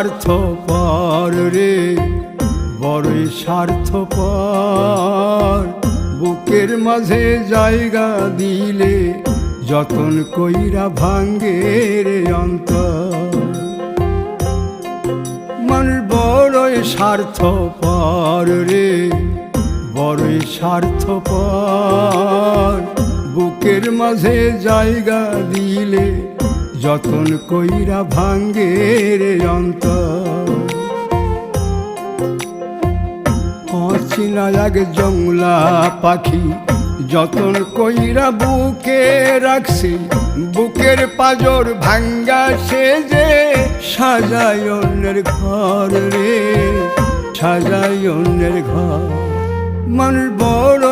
স্বার্থপর রে, বড়ই স্বার্থপর। বুকের মাঝে জায়গা দিলে যতন কইরা ভাঙ্গে রে অন্তর। মানুষ বড়ই স্বার্থপর রে, বড়ই স্বার্থপর। বুকের মাঝে জায়গা দিলে যতন কইরা ভাঙ্গে রে অন্তর। অচিনা এক জংলা পাখি যতন কইরা বুকে রাখছি, বুকের পাজর ভাঙ্গা সে যে সাজায় অন্যের ঘর রে, সাজায় অন্যের ঘর। মানুষ বড়